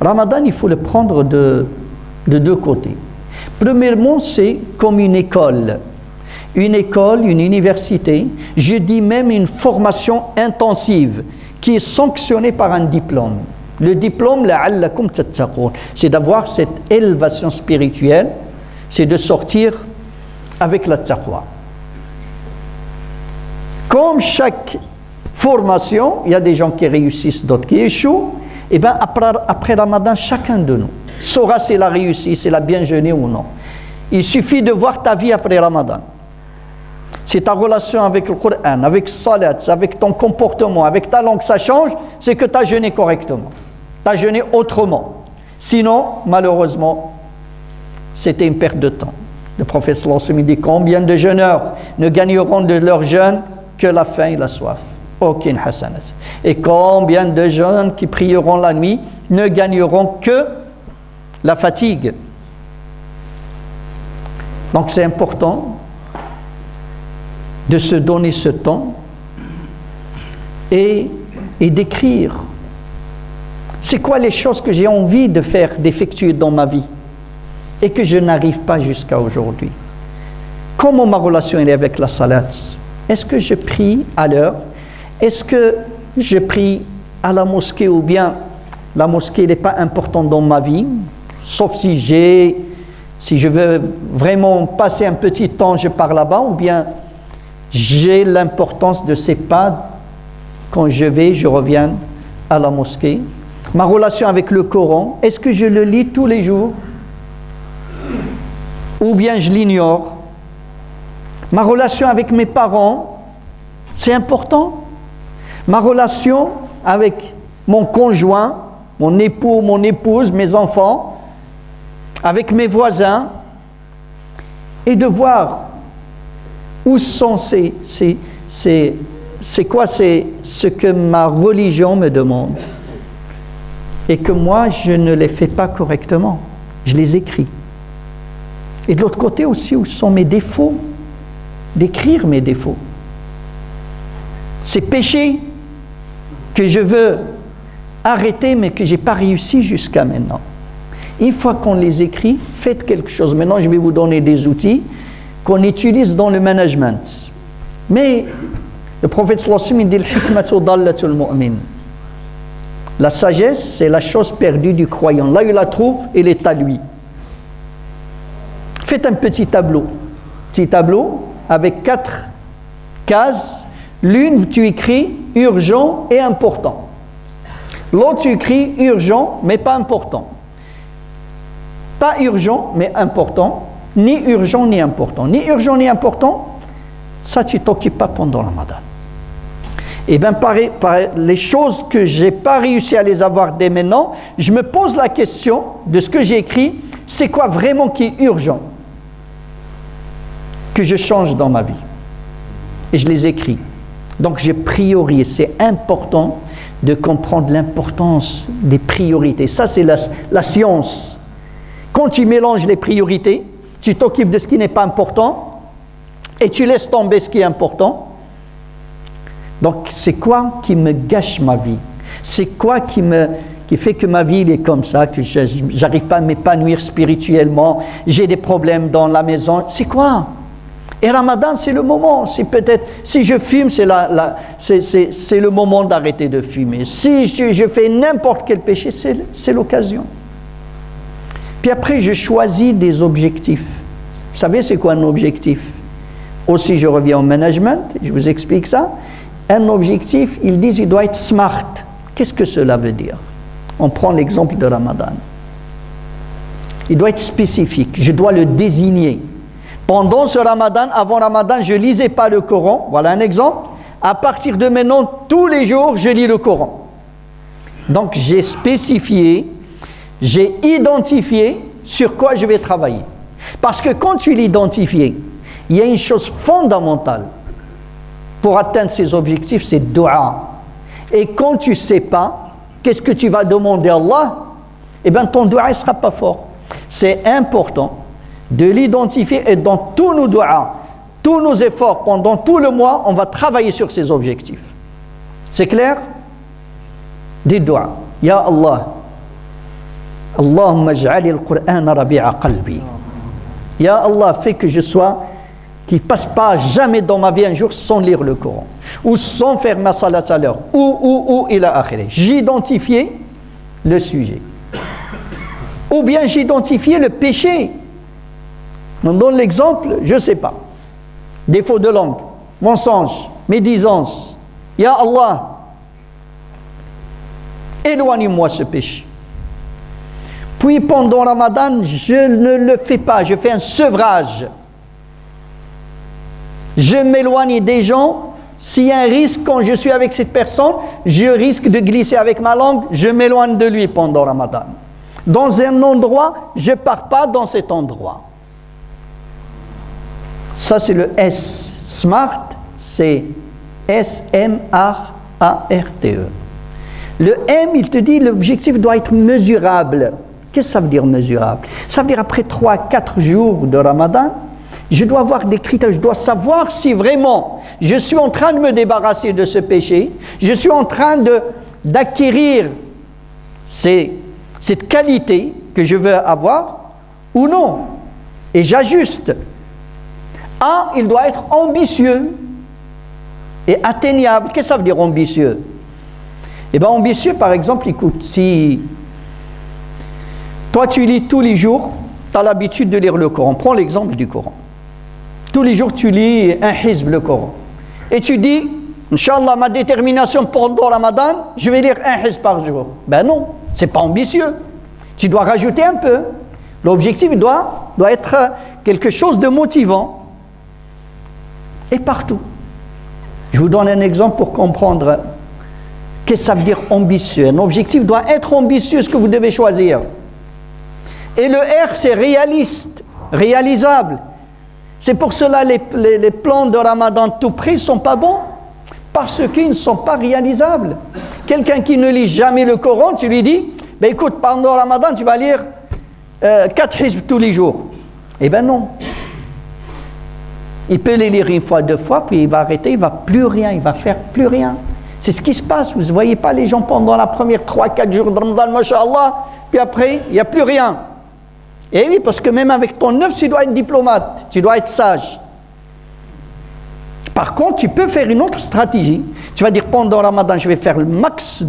Ramadan, il faut le prendre de deux côtés. Premièrement, c'est comme une école, une université, je dis même une formation intensive qui est sanctionnée par un diplôme. Le diplôme, la'allakum tattaqoun, c'est d'avoir cette élévation spirituelle, c'est de sortir avec la taqwa. Comme chaque formation, il y a des gens qui réussissent, d'autres qui échouent, et bien après Ramadan, chacun de nous saura s'il a réussi, s'il a bien jeûné ou non. Il suffit de voir ta vie après Ramadan. C'est ta relation avec le Coran, avec salat, avec ton comportement, avec ta langue, ça change, c'est que tu as jeûné correctement. Tu as jeûné autrement. Sinon, malheureusement, c'était une perte de temps. Le prophète sallallahu alayhi wa sallam dit combien de jeûneurs ne gagneront de leur jeûne que la faim et la soif. Aucune hasanat. Et combien de jeunes qui prieront la nuit ne gagneront que la fatigue. Donc c'est important de se donner ce temps et d'écrire. C'est quoi les choses que j'ai envie de faire, d'effectuer dans ma vie et que je n'arrive pas jusqu'à aujourd'hui? Comment ma relation est avec la salat? Est-ce que je prie à l'heure? Est-ce que je prie à la mosquée ou bien la mosquée n'est pas importante dans ma vie? Sauf si je veux vraiment passer un petit temps, je pars là-bas, ou bien j'ai l'importance de ces pas. Quand je reviens à la mosquée. Ma relation avec le Coran, est-ce que je le lis tous les jours? Ou bien je l'ignore? Ma relation avec mes parents, c'est important. Ma relation avec mon conjoint, mon époux, mon épouse, mes enfants, avec mes voisins, et de voir où sont c'est quoi ce que ma religion me demande et que moi je ne les fais pas correctement, je les écris. Et de l'autre côté aussi, où sont mes défauts, d'écrire mes défauts, ces péchés que je veux arrêter mais que je n'ai pas réussi jusqu'à maintenant. Une fois qu'on les écrit, faites quelque chose. Maintenant, je vais vous donner des outils qu'on utilise dans le management. Mais le prophète sallallahu alayhi wa sallam dit al-hikmatu dallatul mu'min. La sagesse, c'est la chose perdue du croyant. Là où il la trouve, elle est à lui. Faites un petit tableau. Petit tableau avec 4 cases. L'une, tu écris urgent et important. L'autre, tu écris urgent mais pas important. Pas urgent mais important. Ni urgent ni important. Ni urgent ni important, ça tu t'occupes pas pendant le Ramadan. Et bien par les choses que je n'ai pas réussi à les avoir dès maintenant, je me pose la question de ce que j'ai écrit, c'est quoi vraiment qui est urgent que je change dans ma vie. Et je les écris. Donc je priorise. C'est important de comprendre l'importance des priorités. Ça c'est la science. Quand tu mélanges les priorités, tu t'occupes de ce qui n'est pas important et tu laisses tomber ce qui est important. Donc, c'est quoi qui me gâche ma vie? C'est quoi qui fait que ma vie est comme ça, que je n'arrive pas à m'épanouir spirituellement, j'ai des problèmes dans la maison? C'est quoi? Et Ramadan, c'est le moment. C'est peut-être, si je fume, c'est le moment d'arrêter de fumer. Si je fais n'importe quel péché, c'est l'occasion. Puis après, je choisis des objectifs. Vous savez, c'est quoi un objectif? Aussi, je reviens au management, je vous explique ça. Un objectif, ils disent, il doit être smart. Qu'est-ce que cela veut dire? On prend l'exemple de Ramadan. Il doit être spécifique, je dois le désigner. Pendant ce Ramadan, avant Ramadan, je ne lisais pas le Coran. Voilà un exemple. À partir de maintenant, tous les jours, je lis le Coran. Donc, j'ai spécifié, j'ai identifié sur quoi je vais travailler. Parce que quand tu l'identifies, il y a une chose fondamentale pour atteindre ces objectifs, c'est dua. Et quand tu ne sais pas, qu'est-ce que tu vas demander à Allah? Eh bien, ton dua ne sera pas fort. C'est important de l'identifier et dans tous nos duas, tous nos efforts, pendant tout le mois, on va travailler sur ces objectifs. C'est clair? Des duas. Ya Allah, Allahumma ij'al al-Qur'an rabi'a qalbi. Ya Allah, fais que je sois, qui ne passe pas jamais dans ma vie un jour sans lire le Coran, ou sans faire ma salat à l'heure, ou, ila akhirih. J'identifiais le sujet. Ou bien j'identifiais le péché. On donne l'exemple, je ne sais pas. Défaut de langue, mensonge, médisance. Ya Allah, éloigne-moi ce péché. Puis pendant Ramadan, je ne le fais pas, je fais un sevrage. Je m'éloigne des gens. S'il y a un risque quand je suis avec cette personne, je risque de glisser avec ma langue, je m'éloigne de lui pendant Ramadan. Dans un endroit, je ne pars pas dans cet endroit. Ça c'est le S. Smart, c'est S-M-R-A-R-T-E. Le M, il te dit l'objectif doit être mesurable. Qu'est-ce que ça veut dire mesurable? Ça veut dire après 3-4 jours de Ramadan, je dois avoir des critères, je dois savoir si vraiment je suis en train de me débarrasser de ce péché, je suis en train d'acquérir cette qualité que je veux avoir ou non. Et j'ajuste. A, il doit être ambitieux et atteignable. Qu'est-ce que ça veut dire ambitieux? Eh bien ambitieux, par exemple, écoute, si toi tu lis tous les jours, tu as l'habitude de lire le Coran. Prends l'exemple du Coran. Tous les jours tu lis un hizb, le Coran. Et tu dis, Inch'Allah, ma détermination pendant Ramadan, je vais lire un hizb par jour. Ben non, c'est pas ambitieux. Tu dois rajouter un peu. L'objectif doit être quelque chose de motivant. Et partout. Je vous donne un exemple pour comprendre qu'est-ce que ça veut dire ambitieux. Un objectif doit être ambitieux, ce que vous devez choisir. Et le R, c'est réaliste, réalisable. C'est pour cela les plans de Ramadan tout près ne sont pas bons, parce qu'ils ne sont pas réalisables. Quelqu'un qui ne lit jamais le Coran, tu lui dis, ben écoute, pendant Ramadan, tu vas lire 4 hizb tous les jours. Eh bien non. Il peut les lire une fois, 2 fois, puis il va arrêter, il ne va plus rien, il va faire plus rien. C'est ce qui se passe. Vous ne voyez pas les gens pendant la première 3-4 jours de Ramadan, masha'Allah, puis après, il n'y a plus rien. Et oui, parce que même avec ton œuvre, tu dois être diplomate, tu dois être sage. Par contre, tu peux faire une autre stratégie. Tu vas dire, pendant Ramadan, je vais faire le max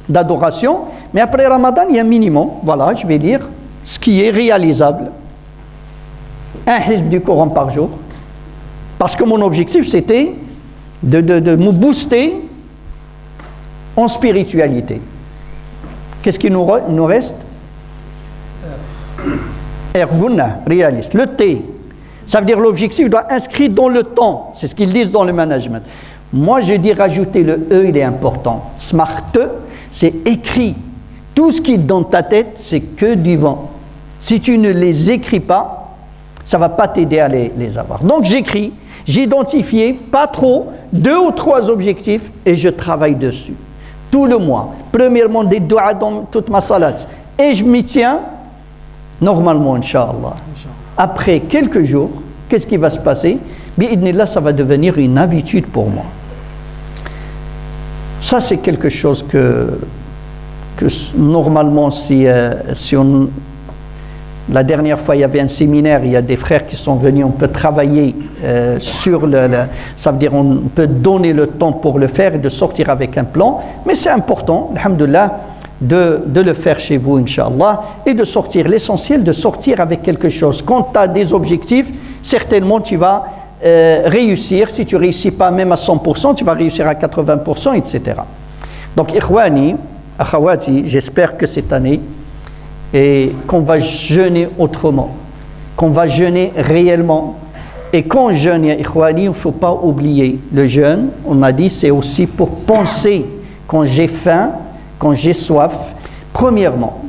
d'adoration, mais après Ramadan, il y a un minimum. Voilà, je vais lire ce qui est réalisable. Un hizb du Coran par jour. Parce que mon objectif, c'était de me booster en spiritualité. Qu'est-ce qui nous reste? Ergunna, réaliste. Le T, ça veut dire l'objectif doit être inscrit dans le temps. C'est ce qu'ils disent dans le management. Moi, je dis rajouter le E, il est important. Smart, c'est écrit. Tout ce qui est dans ta tête, c'est que du vent. Si tu ne les écris pas, ça ne va pas t'aider à les avoir. Donc j'écris, j'ai identifié, pas trop, 2 ou 3 objectifs et je travaille dessus. Tout le mois. Premièrement, des doigts dans toute ma salat. Et je m'y tiens, normalement, Inch'Allah. Après quelques jours, qu'est-ce qui va se passer? Bi'idnillah, ça va devenir une habitude pour moi. Ça, c'est quelque chose que normalement, si on... La dernière fois, il y avait un séminaire, il y a des frères qui sont venus, on peut travailler sur ça veut dire on peut donner le temps pour le faire et de sortir avec un plan, mais c'est important, alhamdoulilah, de le faire chez vous, Inch'Allah, et de sortir, l'essentiel de sortir avec quelque chose. Quand tu as des objectifs, certainement tu vas réussir, si tu ne réussis pas même à 100%, tu vas réussir à 80%, etc. Donc, Ikhwani, Akhawati, j'espère que cette année, et qu'on va jeûner autrement, qu'on va jeûner réellement. Et quand on jeûne, ya ikhwani, il ne faut pas oublier le jeûne, on a dit, c'est aussi pour penser quand j'ai faim, quand j'ai soif. Premièrement,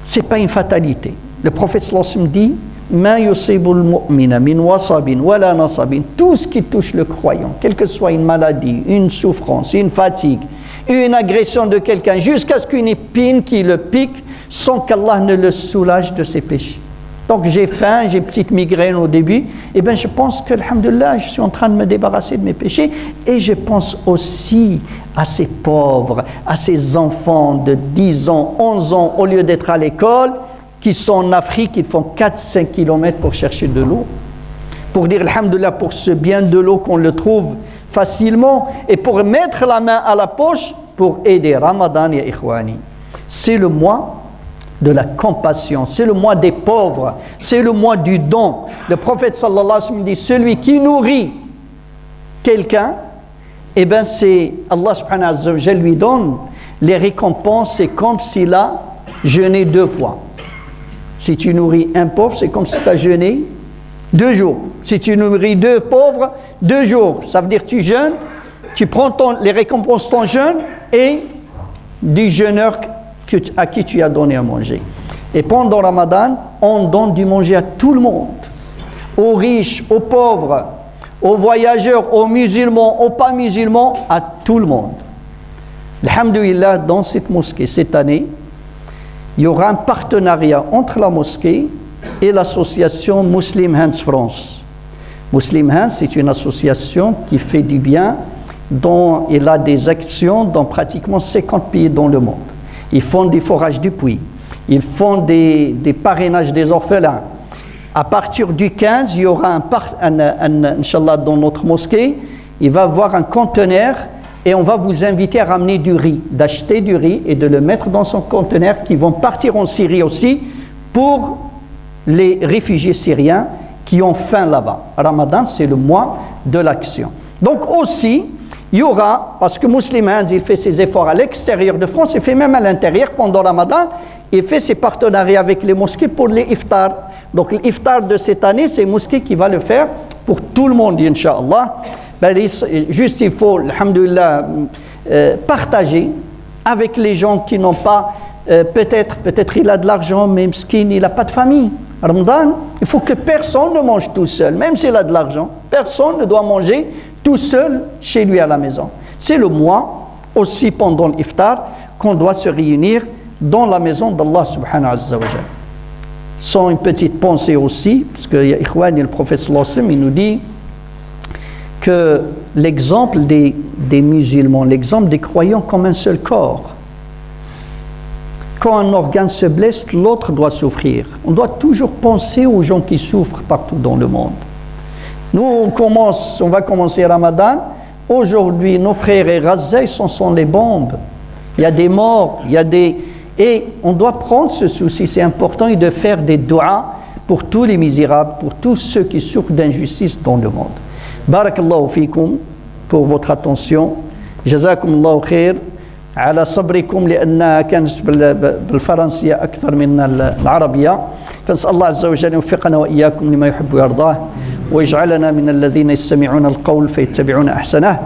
ce n'est pas une fatalité. Le prophète sallallahu alayhi wa sallam dit, Ma yusibul mu'mina min wasabin wala nasabin, tout ce qui touche le croyant, quelle que soit une maladie, une souffrance, une fatigue, une agression de quelqu'un, jusqu'à ce qu'une épine qui le pique, sans qu'Allah ne le soulage de ses péchés. Donc j'ai faim, j'ai une petite migraine au début. Eh bien je pense que, alhamdoulilah, je suis en train de me débarrasser de mes péchés. Et je pense aussi à ces pauvres, à ces enfants de 10 ans, 11 ans, au lieu d'être à l'école, qui sont en Afrique, ils font 4-5 kilomètres pour chercher de l'eau. Pour dire, alhamdoulilah, pour ce bien de l'eau qu'on le trouve facilement, et pour mettre la main à la poche, pour aider. Ramadan, ya ikhwani. C'est le mois de la compassion, c'est le mois des pauvres, c'est le mois du don. Le prophète sallallahu alayhi wa sallam dit, celui qui nourrit quelqu'un, eh bien c'est Allah subhanahu wa ta'ala lui donne les récompenses, c'est comme s'il a jeûné 2 fois. Si tu nourris un pauvre, c'est comme si tu as jeûné 2 jours. Si tu nourris 2 pauvres, 2 jours. Ça veut dire que tu jeûnes, tu prends les récompenses de ton jeûne et du jeûneur à qui tu as donné à manger. Et pendant Ramadan, on donne du manger à tout le monde, aux riches, aux pauvres, aux voyageurs, aux musulmans, aux pas musulmans, à tout le monde. Alhamdulillah, dans cette mosquée, cette année, il y aura un partenariat entre la mosquée et l'association Muslim Hands France. Muslim Hands, c'est une association qui fait du bien, dont il a des actions dans pratiquement 50 pays dans le monde. Ils font des forages du puits, ils font des parrainages des orphelins. À partir du 15, il y aura Inch'Allah, dans notre mosquée, il va y avoir un conteneur et on va vous inviter à ramener du riz, d'acheter du riz et de le mettre dans son conteneur qui vont partir en Syrie aussi pour les réfugiés syriens qui ont faim là-bas. Ramadan, c'est le mois de l'action. Donc aussi, il y aura, parce que Muslim Hands, il fait ses efforts à l'extérieur de France, il fait même à l'intérieur pendant Ramadan, il fait ses partenariats avec les mosquées pour les iftars. Donc l'iftar de cette année, c'est mosquée qui va le faire pour tout le monde, Inch'Allah. Ben, juste il faut, alhamdoulilah, partager avec les gens qui n'ont pas, peut-être il a de l'argent, mais miskin, il n'a pas de famille. Ramadan, il faut que personne ne mange tout seul, même s'il a de l'argent. Personne ne doit manger tout seul chez lui à la maison. C'est le mois, aussi pendant l'iftar, qu'on doit se réunir dans la maison d'Allah subhanahu wa ta'ala. Sans une petite pensée aussi, parce que le prophète sallallahu alayhi wa sallam, il nous dit que l'exemple des musulmans, l'exemple des croyants comme un seul corps. Quand un organe se blesse, l'autre doit souffrir. On doit toujours penser aux gens qui souffrent partout dans le monde. Nous, on va commencer Ramadan. Aujourd'hui, nos frères et Gaza, ils sont les bombes. Il y a des morts, et on doit prendre ce souci, c'est important, et de faire des du'as pour tous les misérables, pour tous ceux qui souffrent d'injustice dans le monde. Barakallahu fikum pour votre attention. Jazakumullahu khair. على صبركم لأنها كانت بالفرنسية أكثر من العربية فنسأل الله عز وجل أن يوفقنا وإياكم لما يحب ويرضاه ويجعلنا من الذين يستمعون القول فيتبعون أحسنه